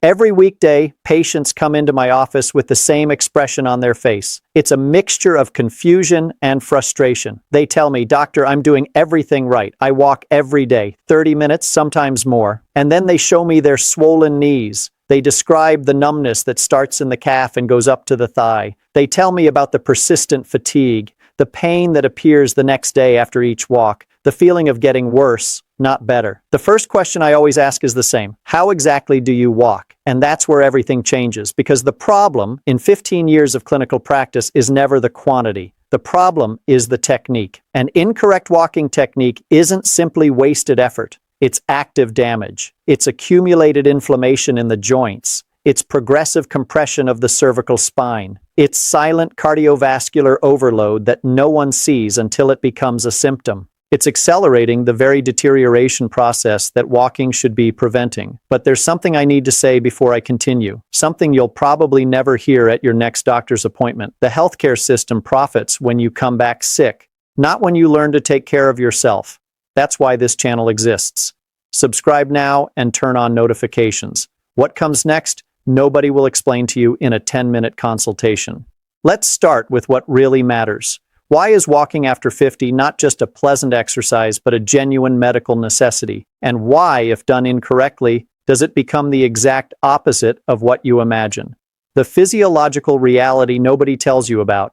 Every weekday, patients come into my office with the same expression on their face. It's a mixture of confusion and frustration. They tell me, "Doctor, I'm doing everything right. I walk every day, 30 minutes, sometimes more." And then they show me their swollen knees. They describe the numbness that starts in the calf and goes up to the thigh. They tell me about the persistent fatigue, the pain that appears the next day after each walk, the feeling of getting worse, not better. The first question I always ask is the same. How exactly do you walk? And that's where everything changes, because the problem in 15 years of clinical practice is never the quantity. The problem is the technique. An incorrect walking technique isn't simply wasted effort. It's active damage. It's accumulated inflammation in the joints. It's progressive compression of the cervical spine. It's silent cardiovascular overload that no one sees until it becomes a symptom. It's accelerating the very deterioration process that walking should be preventing. But there's something I need to say before I continue, something you'll probably never hear at your next doctor's appointment. The healthcare system profits when you come back sick, not when you learn to take care of yourself. That's why this channel exists. Subscribe now and turn on notifications. What comes next? Nobody will explain to you in a 10-minute consultation. Let's start with what really matters. Why is walking after 50 not just a pleasant exercise, but a genuine medical necessity? And why, if done incorrectly, does it become the exact opposite of what you imagine? The physiological reality nobody tells you about.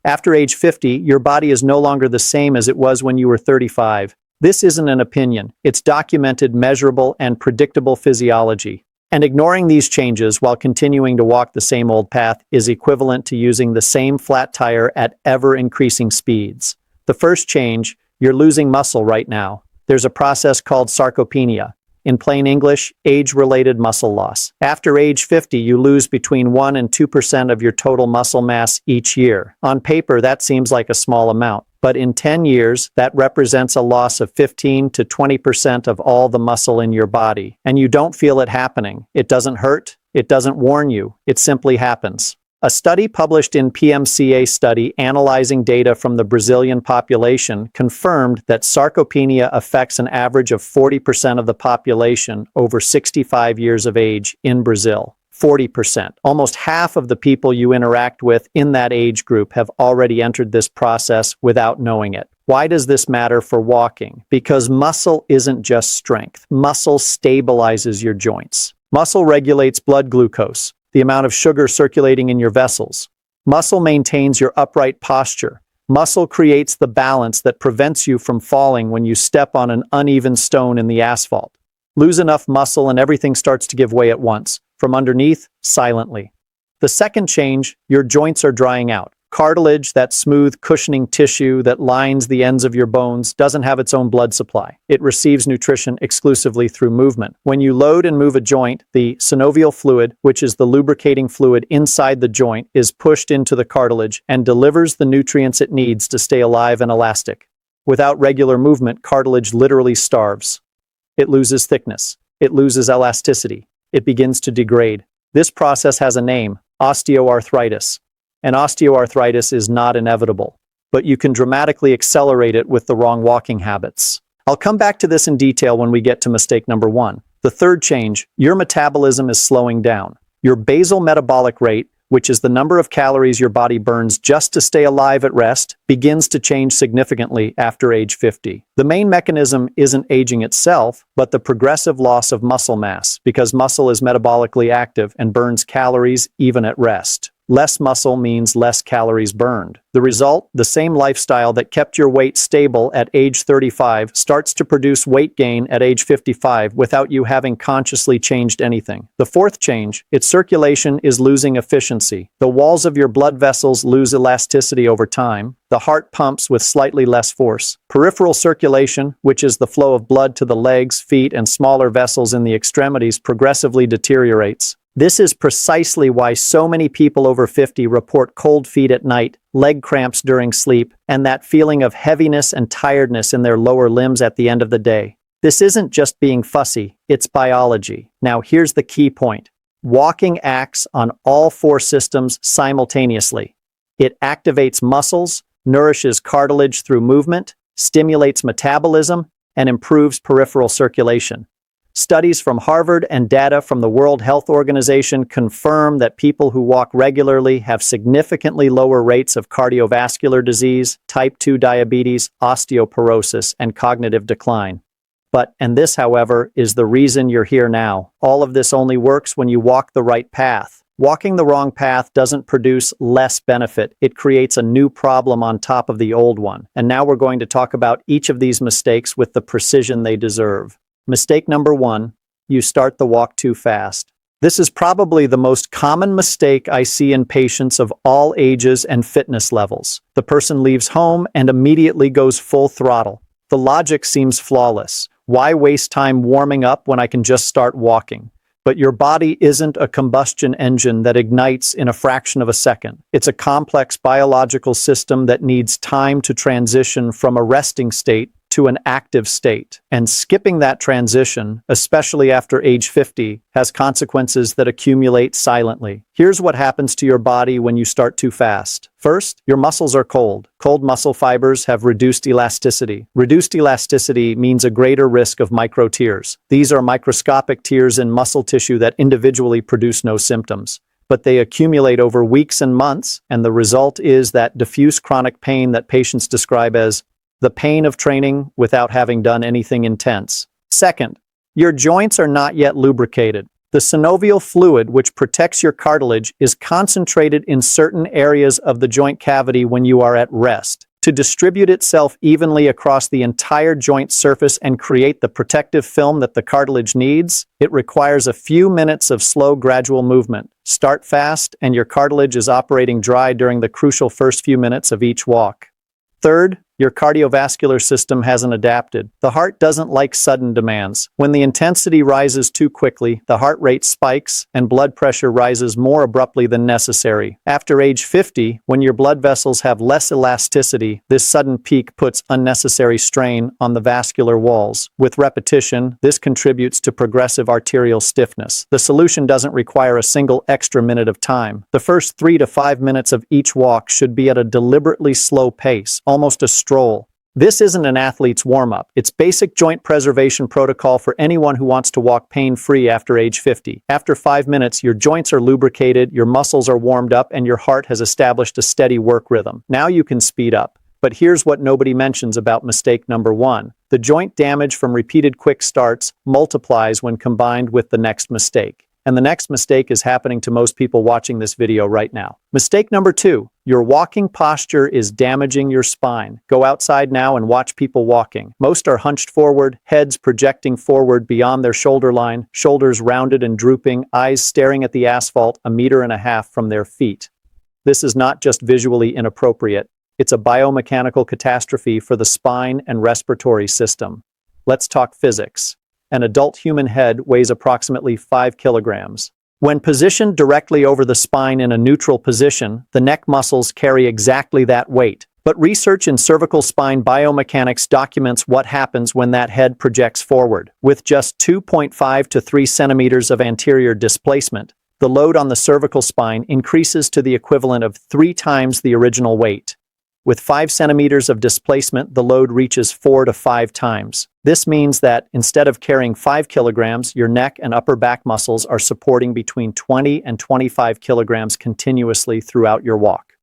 After age 50, your body is no longer the same as it was when you were 35. This isn't an opinion. It's documented, measurable, and predictable physiology. And ignoring these changes while continuing to walk the same old path is equivalent to using the same flat tire at ever-increasing speeds. The first change, you're losing muscle right now. There's a process called sarcopenia. In plain English, age-related muscle loss. After age 50, you lose between 1 and 2% of your total muscle mass each year. On paper, that seems like a small amount. But in 10 years, that represents a loss of 15 to 20% of all the muscle in your body. And you don't feel it happening. It doesn't hurt. It doesn't warn you. It simply happens. A study published in PMCA study analyzing data from the Brazilian population confirmed that sarcopenia affects an average of 40% of the population over 65 years of age in Brazil. 40%. Almost half of the people you interact with in that age group have already entered this process without knowing it. Why does this matter for walking? Because muscle isn't just strength. Muscle stabilizes your joints. Muscle regulates blood glucose, the amount of sugar circulating in your vessels. Muscle maintains your upright posture. Muscle creates the balance that prevents you from falling when you step on an uneven stone in the asphalt. Lose enough muscle and everything starts to give way at once, from underneath, silently. The second change, your joints are drying out. Cartilage, that smooth, cushioning tissue that lines the ends of your bones, doesn't have its own blood supply. It receives nutrition exclusively through movement. When you load and move a joint, the synovial fluid, which is the lubricating fluid inside the joint, is pushed into the cartilage and delivers the nutrients it needs to stay alive and elastic. Without regular movement, cartilage literally starves. It loses thickness. It loses elasticity. It begins to degrade. This process has a name, osteoarthritis. And osteoarthritis is not inevitable, but you can dramatically accelerate it with the wrong walking habits. I'll come back to this in detail when we get to mistake number 1. The third change, your metabolism is slowing down. Your basal metabolic rate, which is the number of calories your body burns just to stay alive at rest, begins to change significantly after age 50. The main mechanism isn't aging itself, but the progressive loss of muscle mass, because muscle is metabolically active and burns calories even at rest. Less muscle means less calories burned. The result, the same lifestyle that kept your weight stable at age 35 starts to produce weight gain at age 55 without you having consciously changed anything. The fourth change, its circulation is losing efficiency. The walls of your blood vessels lose elasticity over time. The heart pumps with slightly less force. Peripheral circulation, which is the flow of blood to the legs, feet, and smaller vessels in the extremities, progressively deteriorates. This is precisely why so many people over 50 report cold feet at night, leg cramps during sleep, and that feeling of heaviness and tiredness in their lower limbs at the end of the day. This isn't just being fussy, it's biology. Now here's the key point. Walking acts on all 4 systems simultaneously. It activates muscles, nourishes cartilage through movement, stimulates metabolism, and improves peripheral circulation. Studies from Harvard and data from the World Health Organization confirm that people who walk regularly have significantly lower rates of cardiovascular disease, type 2 diabetes, osteoporosis, and cognitive decline. And this, however, is the reason you're here now. All of this only works when you walk the right path. Walking the wrong path doesn't produce less benefit. It creates a new problem on top of the old one. And now we're going to talk about each of these mistakes with the precision they deserve. Mistake number 1, you start the walk too fast. This is probably the most common mistake I see in patients of all ages and fitness levels. The person leaves home and immediately goes full throttle. The logic seems flawless. Why waste time warming up when I can just start walking? But your body isn't a combustion engine that ignites in a fraction of a second. It's a complex biological system that needs time to transition from a resting state to an active state. And skipping that transition, especially after age 50, has consequences that accumulate silently. Here's what happens to your body when you start too fast. First, your muscles are cold. Cold muscle fibers have reduced elasticity. Reduced elasticity means a greater risk of micro tears. These are microscopic tears in muscle tissue that individually produce no symptoms, but they accumulate over weeks and months, and the result is that diffuse chronic pain that patients describe as the pain of training without having done anything intense. Second, your joints are not yet lubricated. The synovial fluid, which protects your cartilage, is concentrated in certain areas of the joint cavity when you are at rest. To distribute itself evenly across the entire joint surface and create the protective film that the cartilage needs, it requires a few minutes of slow, gradual movement. Start fast, and your cartilage is operating dry during the crucial first few minutes of each walk. Third, your cardiovascular system hasn't adapted. The heart doesn't like sudden demands. When the intensity rises too quickly, the heart rate spikes and blood pressure rises more abruptly than necessary. After age 50, when your blood vessels have less elasticity, this sudden peak puts unnecessary strain on the vascular walls. With repetition, this contributes to progressive arterial stiffness. The solution doesn't require a single extra minute of time. The first 3 to 5 minutes of each walk should be at a deliberately slow pace, almost a stroll. This isn't an athlete's warm-up. It's basic joint preservation protocol for anyone who wants to walk pain-free after age 50. After 5 minutes, your joints are lubricated, your muscles are warmed up, and your heart has established a steady work rhythm. Now you can speed up. But here's what nobody mentions about mistake number 1. The joint damage from repeated quick starts multiplies when combined with the next mistake. And the next mistake is happening to most people watching this video right now. Mistake number 2, your walking posture is damaging your spine. Go outside now and watch people walking. Most are hunched forward, heads projecting forward beyond their shoulder line, shoulders rounded and drooping, eyes staring at the asphalt 1.5 meters from their feet. This is not just visually inappropriate, it's a biomechanical catastrophe for the spine and respiratory system. Let's talk physics. An adult human head weighs approximately 5 kilograms. When positioned directly over the spine in a neutral position, the neck muscles carry exactly that weight. But research in cervical spine biomechanics documents what happens when that head projects forward. With just 2.5 to 3 centimeters of anterior displacement, the load on the cervical spine increases to the equivalent of 3 times the original weight. With 5 centimeters of displacement, the load reaches 4 to 5 times. This means that instead of carrying 5 kilograms, your neck and upper back muscles are supporting between 20 and 25 kilograms continuously throughout your walk.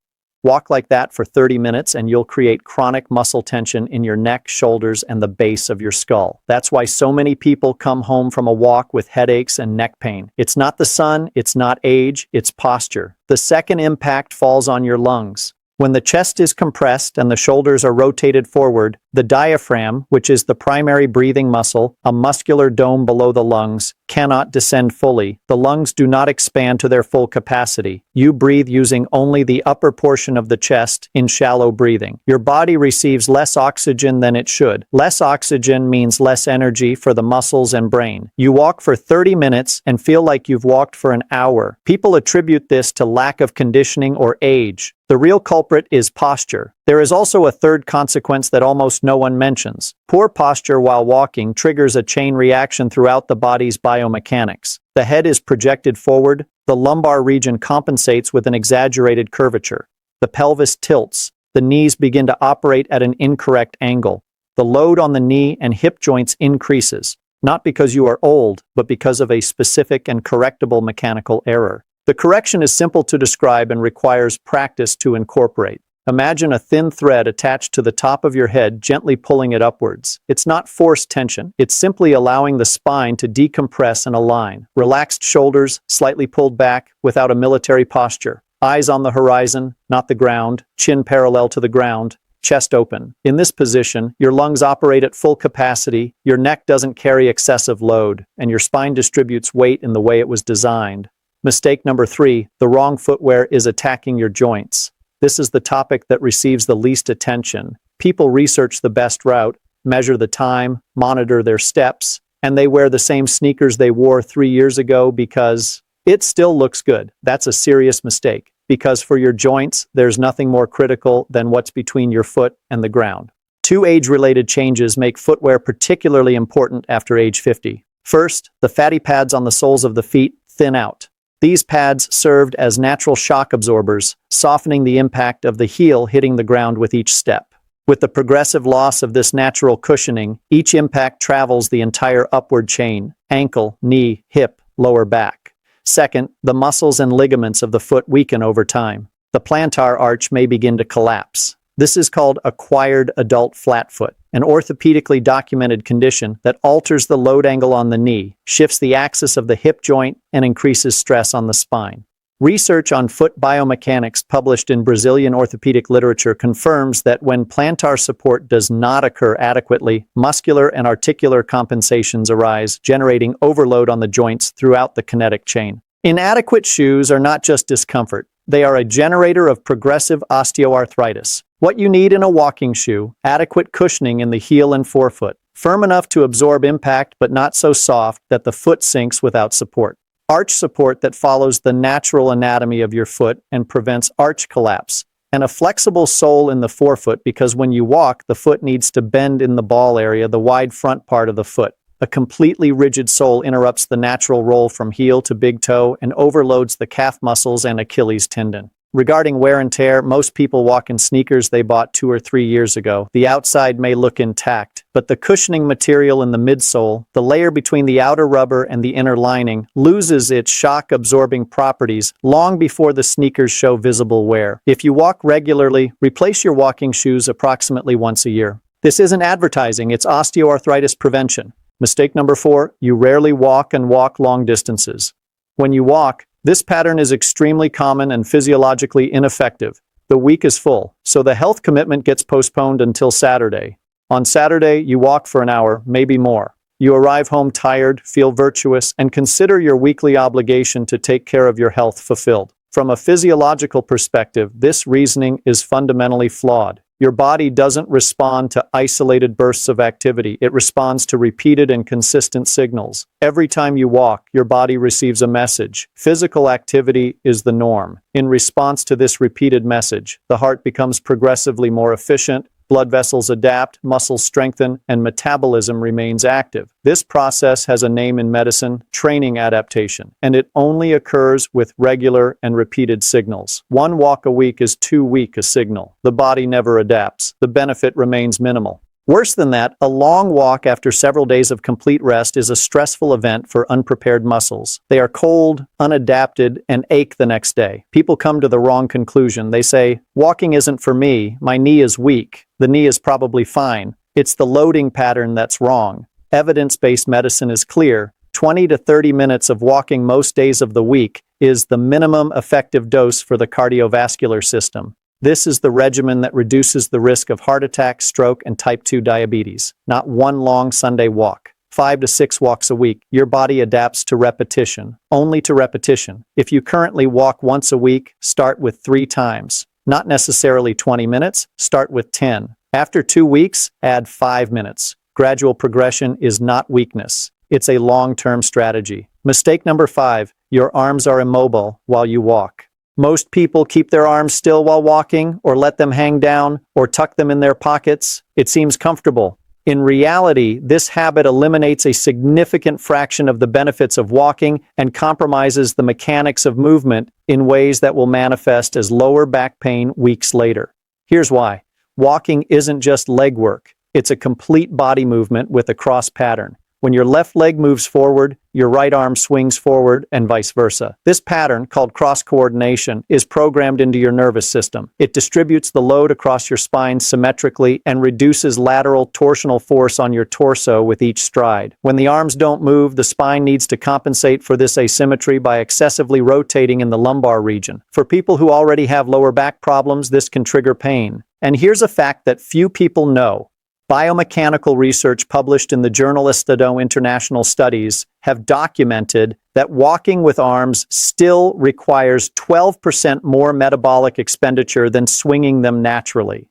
Walk like that for 30 minutes and you'll create chronic muscle tension in your neck, shoulders, and the base of your skull. That's why so many people come home from a walk with headaches and neck pain. It's not the sun, it's not age, it's posture. The second impact falls on your lungs. When the chest is compressed and the shoulders are rotated forward, the diaphragm, which is the primary breathing muscle, a muscular dome below the lungs, cannot descend fully. The lungs do not expand to their full capacity. You breathe using only the upper portion of the chest in shallow breathing. Your body receives less oxygen than it should. Less oxygen means less energy for the muscles and brain. You walk for 30 minutes and feel like you've walked for an hour. People attribute this to lack of conditioning or age. The real culprit is posture. There is also a third consequence that almost no one mentions. Poor posture while walking triggers a chain reaction throughout the body's biomechanics. The head is projected forward, the lumbar region compensates with an exaggerated curvature. The pelvis tilts, the knees begin to operate at an incorrect angle. The load on the knee and hip joints increases. not because you are old, but because of a specific and correctable mechanical error. The correction is simple to describe and requires practice to incorporate. Imagine a thin thread attached to the top of your head, gently pulling it upwards. It's not forced tension. It's simply allowing the spine to decompress and align. Relaxed shoulders, slightly pulled back, without a military posture. Eyes on the horizon, not the ground. Chin parallel to the ground. Chest open. In this position, your lungs operate at full capacity, your neck doesn't carry excessive load, and your spine distributes weight in the way it was designed. Mistake number 3, the wrong footwear is attacking your joints. This is the topic that receives the least attention. People research the best route, measure the time, monitor their steps, and they wear the same sneakers they wore 3 years ago because it still looks good. That's a serious mistake, because for your joints, there's nothing more critical than what's between your foot and the ground. 2 age-related changes make footwear particularly important after age 50. First, the fatty pads on the soles of the feet thin out. These pads served as natural shock absorbers, softening the impact of the heel hitting the ground with each step. With the progressive loss of this natural cushioning, each impact travels the entire upward chain: ankle, knee, hip, lower back. Second, the muscles and ligaments of the foot weaken over time. The plantar arch may begin to collapse. This is called acquired adult flat foot, an orthopedically documented condition that alters the load angle on the knee, shifts the axis of the hip joint, and increases stress on the spine. Research on foot biomechanics published in Brazilian orthopedic literature confirms that when plantar support does not occur adequately, muscular and articular compensations arise, generating overload on the joints throughout the kinetic chain. Inadequate shoes are not just discomfort. They are a generator of progressive osteoarthritis. What you need in a walking shoe: adequate cushioning in the heel and forefoot, firm enough to absorb impact but not so soft that the foot sinks without support. Arch support that follows the natural anatomy of your foot and prevents arch collapse. And a flexible sole in the forefoot, because when you walk, the foot needs to bend in the ball area, the wide front part of the foot. A completely rigid sole interrupts the natural roll from heel to big toe and overloads the calf muscles and Achilles tendon. Regarding wear and tear, most people walk in sneakers they bought 2 or 3 years ago. The outside may look intact, but the cushioning material in the midsole, the layer between the outer rubber and the inner lining, loses its shock-absorbing properties long before the sneakers show visible wear. If you walk regularly, replace your walking shoes approximately once a year. This isn't advertising, it's osteoarthritis prevention. Mistake number 4, you rarely walk and walk long distances. When you walk, this pattern is extremely common and physiologically ineffective. The week is full, so the health commitment gets postponed until Saturday. On Saturday, you walk for an hour, maybe more. You arrive home tired, feel virtuous, and consider your weekly obligation to take care of your health fulfilled. From a physiological perspective, this reasoning is fundamentally flawed. Your body doesn't respond to isolated bursts of activity. It responds to repeated and consistent signals. Every time you walk, your body receives a message. Physical activity is the norm. In response to this repeated message, the heart becomes progressively more efficient, blood vessels adapt, muscles strengthen, and metabolism remains active. This process has a name in medicine: training adaptation, and it only occurs with regular and repeated signals. 1 walk a week is too weak a signal. The body never adapts. The benefit remains minimal. Worse than that, a long walk after several days of complete rest is a stressful event for unprepared muscles. They are cold, unadapted, and ache the next day. People come to the wrong conclusion. They say, "Walking isn't for me. My knee is weak." The knee is probably fine. It's the loading pattern that's wrong. Evidence-based medicine is clear. 20 to 30 minutes of walking most days of the week is the minimum effective dose for the cardiovascular system. This is the regimen that reduces the risk of heart attack, stroke, and type 2 diabetes. Not one long Sunday walk. 5 to 6 walks a week. Your body adapts to repetition. Only to repetition. If you currently walk once a week, start with 3 times. Not necessarily 20 minutes, start with 10. After 2 weeks, add 5 minutes. Gradual progression is not weakness. It's a long-term strategy. Mistake number 5, your arms are immobile while you walk. Most people keep their arms still while walking, or let them hang down, or tuck them in their pockets. It seems comfortable. In reality, this habit eliminates a significant fraction of the benefits of walking and compromises the mechanics of movement in ways that will manifest as lower back pain weeks later. Here's why. Walking isn't just leg work. It's a complete body movement with a cross pattern. When your left leg moves forward, your right arm swings forward and vice versa. This pattern, called cross-coordination, is programmed into your nervous system. It distributes the load across your spine symmetrically and reduces lateral torsional force on your torso with each stride. When the arms don't move, the spine needs to compensate for this asymmetry by excessively rotating in the lumbar region. For people who already have lower back problems, this can trigger pain. And here's a fact that few people know. Biomechanical research published in the journal Estado International Studies have documented that walking with arms still requires 12% more metabolic expenditure than swinging them naturally.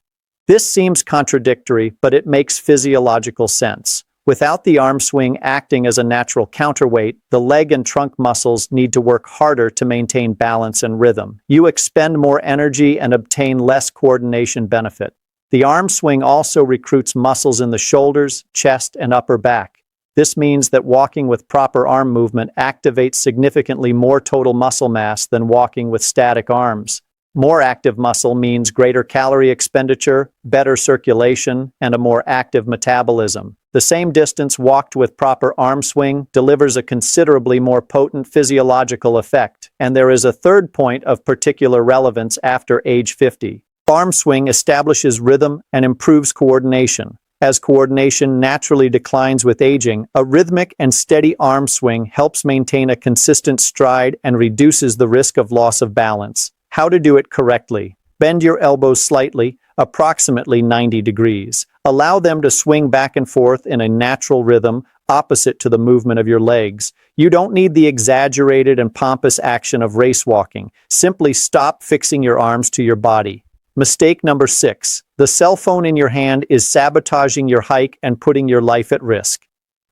This seems contradictory, but it makes physiological sense. Without the arm swing acting as a natural counterweight, the leg and trunk muscles need to work harder to maintain balance and rhythm. You expend more energy and obtain less coordination benefit. The arm swing also recruits muscles in the shoulders, chest, and upper back. This means that walking with proper arm movement activates significantly more total muscle mass than walking with static arms. More active muscle means greater calorie expenditure, better circulation, and a more active metabolism. The same distance walked with proper arm swing delivers a considerably more potent physiological effect. And there is a third point of particular relevance after age 50. Arm swing establishes rhythm and improves coordination. As coordination naturally declines with aging, a rhythmic and steady arm swing helps maintain a consistent stride and reduces the risk of loss of balance. How to do it correctly. Bend your elbows slightly, approximately 90 degrees. Allow them to swing back and forth in a natural rhythm, opposite to the movement of your legs. You don't need the exaggerated and pompous action of race walking. Simply stop fixing your arms to your body. Mistake number 6. The cell phone in your hand is sabotaging your hike and putting your life at risk.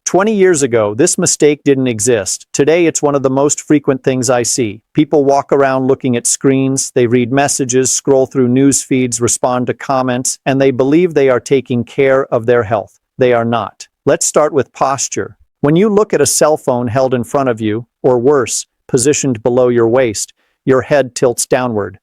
20 years ago, this mistake didn't exist. Today, it's one of the most frequent things I see. People walk around looking at screens, they read messages, scroll through news feeds, respond to comments, and they believe they are taking care of their health. They are not. Let's start with posture. When you look at a cell phone held in front of you, or worse, positioned below your waist, your head tilts downward.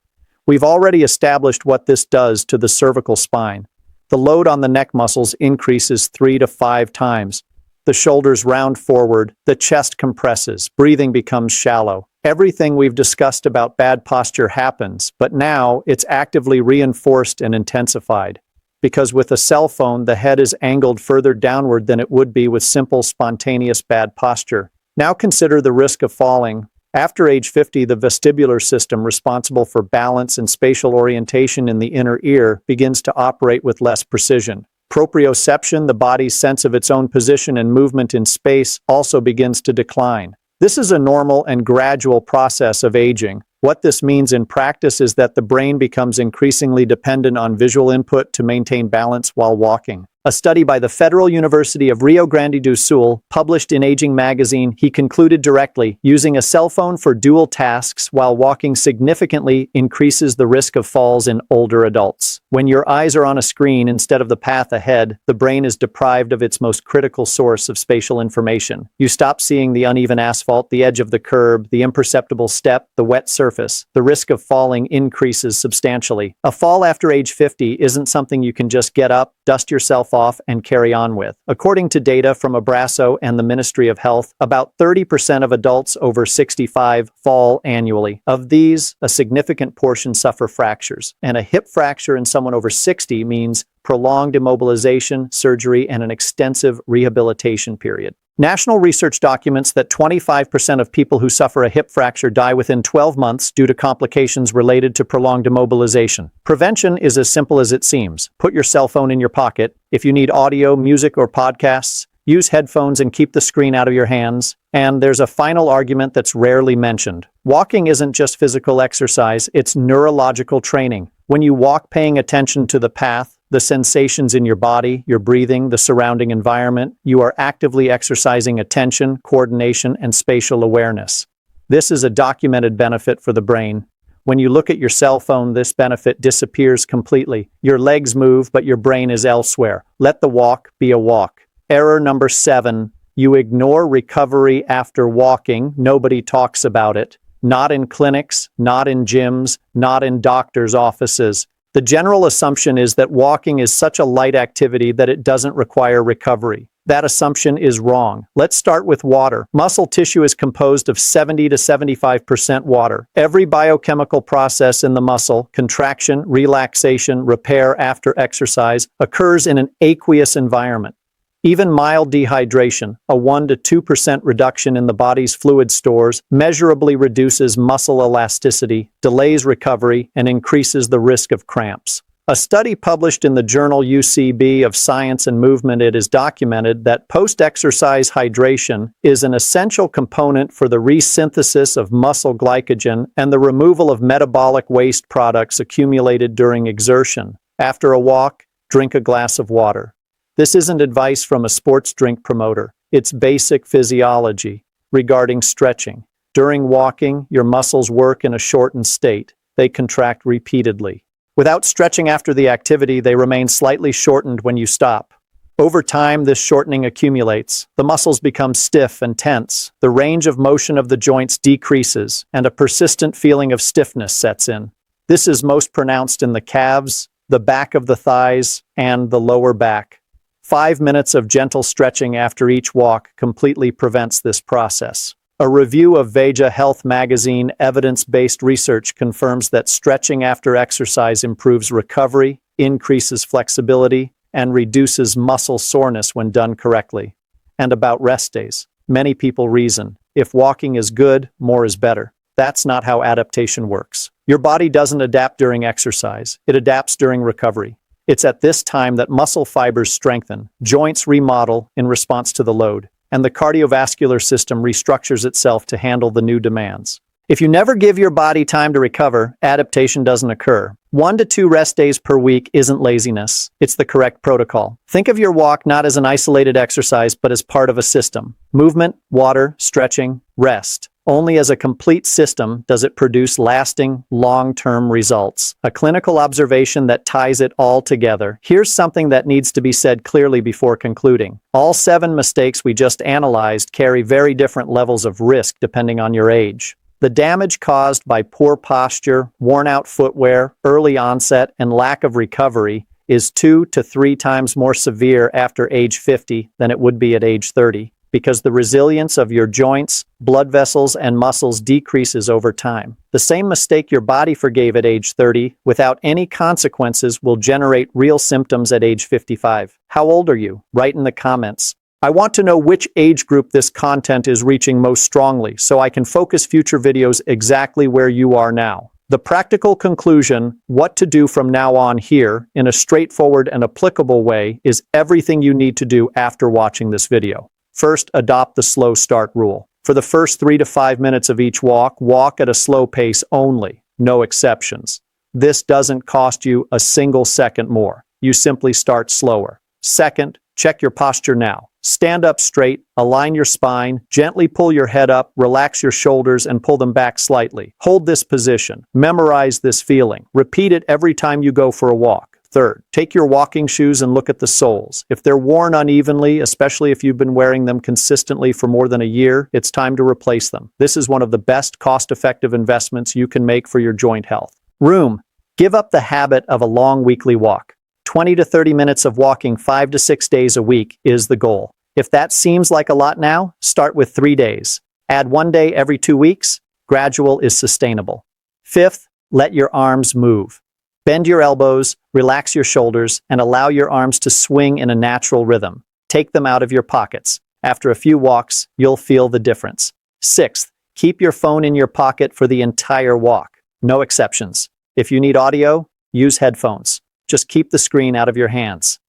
We've already established what this does to the cervical spine. The load on the neck muscles increases 3 to 5 times. The shoulders round forward, the chest compresses, breathing becomes shallow. Everything we've discussed about bad posture happens, but now it's actively reinforced and intensified. Because with a cell phone, the head is angled further downward than it would be with simple, spontaneous bad posture. Now consider the risk of falling. After age 50, the vestibular system responsible for balance and spatial orientation in the inner ear begins to operate with less precision. Proprioception, the body's sense of its own position and movement in space, also begins to decline. This is a normal and gradual process of aging. What this means in practice is that the brain becomes increasingly dependent on visual input to maintain balance while walking. A study by the Federal University of Rio Grande do Sul, published in Aging magazine, he concluded directly, using a cell phone for dual tasks while walking significantly increases the risk of falls in older adults. When your eyes are on a screen instead of the path ahead, the brain is deprived of its most critical source of spatial information. You stop seeing the uneven asphalt, the edge of the curb, the imperceptible step, the wet surface. The risk of falling increases substantially. A fall after age 50 isn't something you can just get up, dust yourself off, and carry on with. According to data from Abraso and the Ministry of Health, about 30% of adults over 65 fall annually. Of these, a significant portion suffer fractures, and a hip fracture in someone over 60 means prolonged immobilization, surgery, and an extensive rehabilitation period. National research documents that 25% of people who suffer a hip fracture die within 12 months due to complications related to prolonged immobilization. Prevention is as simple as it seems. Put your cell phone in your pocket. If you need audio, music, or podcasts, use headphones and keep the screen out of your hands. And there's a final argument that's rarely mentioned. Walking isn't just physical exercise, it's neurological training. When you walk paying attention to the path, the sensations in your body, your breathing, the surrounding environment, you are actively exercising attention, coordination, and spatial awareness. This is a documented benefit for the brain. When you look at your cell phone, this benefit disappears completely. Your legs move, but your brain is elsewhere. Let the walk be a walk. Error number 7. You ignore recovery after walking. Nobody talks about it. Not in clinics, not in gyms, not in doctors' offices. The general assumption is that walking is such a light activity that it doesn't require recovery. That assumption is wrong. Let's start with water. Muscle tissue is composed of 70 to 75% water. Every biochemical process in the muscle, contraction, relaxation, repair after exercise, occurs in an aqueous environment. Even mild dehydration, a 1 to 2% reduction in the body's fluid stores, measurably reduces muscle elasticity, delays recovery, and increases the risk of cramps. A study published in the journal UCB of Science and Movement, it is documented that post-exercise hydration is an essential component for the resynthesis of muscle glycogen and the removal of metabolic waste products accumulated during exertion. After a walk, drink a glass of water. This isn't advice from a sports drink promoter. It's basic physiology regarding stretching. During walking, your muscles work in a shortened state. They contract repeatedly. Without stretching after the activity, they remain slightly shortened when you stop. Over time, this shortening accumulates. The muscles become stiff and tense. The range of motion of the joints decreases, and a persistent feeling of stiffness sets in. This is most pronounced in the calves, the back of the thighs, and the lower back. 5 minutes of gentle stretching after each walk completely prevents this process. A review of Veja Health magazine evidence-based research confirms that stretching after exercise improves recovery, increases flexibility, and reduces muscle soreness when done correctly. And about rest days. Many people reason, if walking is good, more is better. That's not how adaptation works. Your body doesn't adapt during exercise. It adapts during recovery. It's at this time that muscle fibers strengthen, joints remodel in response to the load, and the cardiovascular system restructures itself to handle the new demands. If you never give your body time to recover, adaptation doesn't occur. 1 to 2 rest days per week isn't laziness. It's the correct protocol. Think of your walk not as an isolated exercise, but as part of a system. Movement, water, stretching, rest. Only as a complete system does it produce lasting, long-term results. A clinical observation that ties it all together. Here's something that needs to be said clearly before concluding. All 7 mistakes we just analyzed carry very different levels of risk depending on your age. The damage caused by poor posture, worn-out footwear, early onset, and lack of recovery is 2 to 3 times more severe after age 50 than it would be at age 30. Because the resilience of your joints, blood vessels, and muscles decreases over time. The same mistake your body forgave at age 30 without any consequences will generate real symptoms at age 55. How old are you? Write in the comments. I want to know which age group this content is reaching most strongly so I can focus future videos exactly where you are now. The practical conclusion, what to do from now on here, in a straightforward and applicable way, is everything you need to do after watching this video. First, adopt the slow start rule. For the first 3 to 5 minutes of each walk, walk at a slow pace only, no exceptions. This doesn't cost you a single second more. You simply start slower. Second, check your posture now. Stand up straight, align your spine, gently pull your head up, relax your shoulders, and pull them back slightly. Hold this position. Memorize this feeling. Repeat it every time you go for a walk. Third, take your walking shoes and look at the soles. If they're worn unevenly, especially if you've been wearing them consistently for more than a year, it's time to replace them. This is one of the best cost-effective investments you can make for your joint health. Room. Give up the habit of a long weekly walk. 20 to 30 minutes of walking 5 to 6 days a week is the goal. If that seems like a lot now, start with 3 days. Add 1 day every 2 weeks. Gradual is sustainable. Fifth, let your arms move. Bend your elbows, relax your shoulders, and allow your arms to swing in a natural rhythm. Take them out of your pockets. After a few walks, you'll feel the difference. Sixth, keep your phone in your pocket for the entire walk. No exceptions. If you need audio, use headphones. Just keep the screen out of your hands.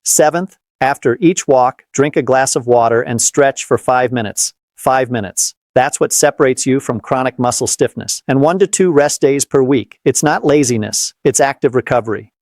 Seventh, after each walk, drink a glass of water and stretch for 5 minutes. 5 minutes. That's what separates you from chronic muscle stiffness. And 1 to 2 rest days per week. It's not laziness, it's active recovery.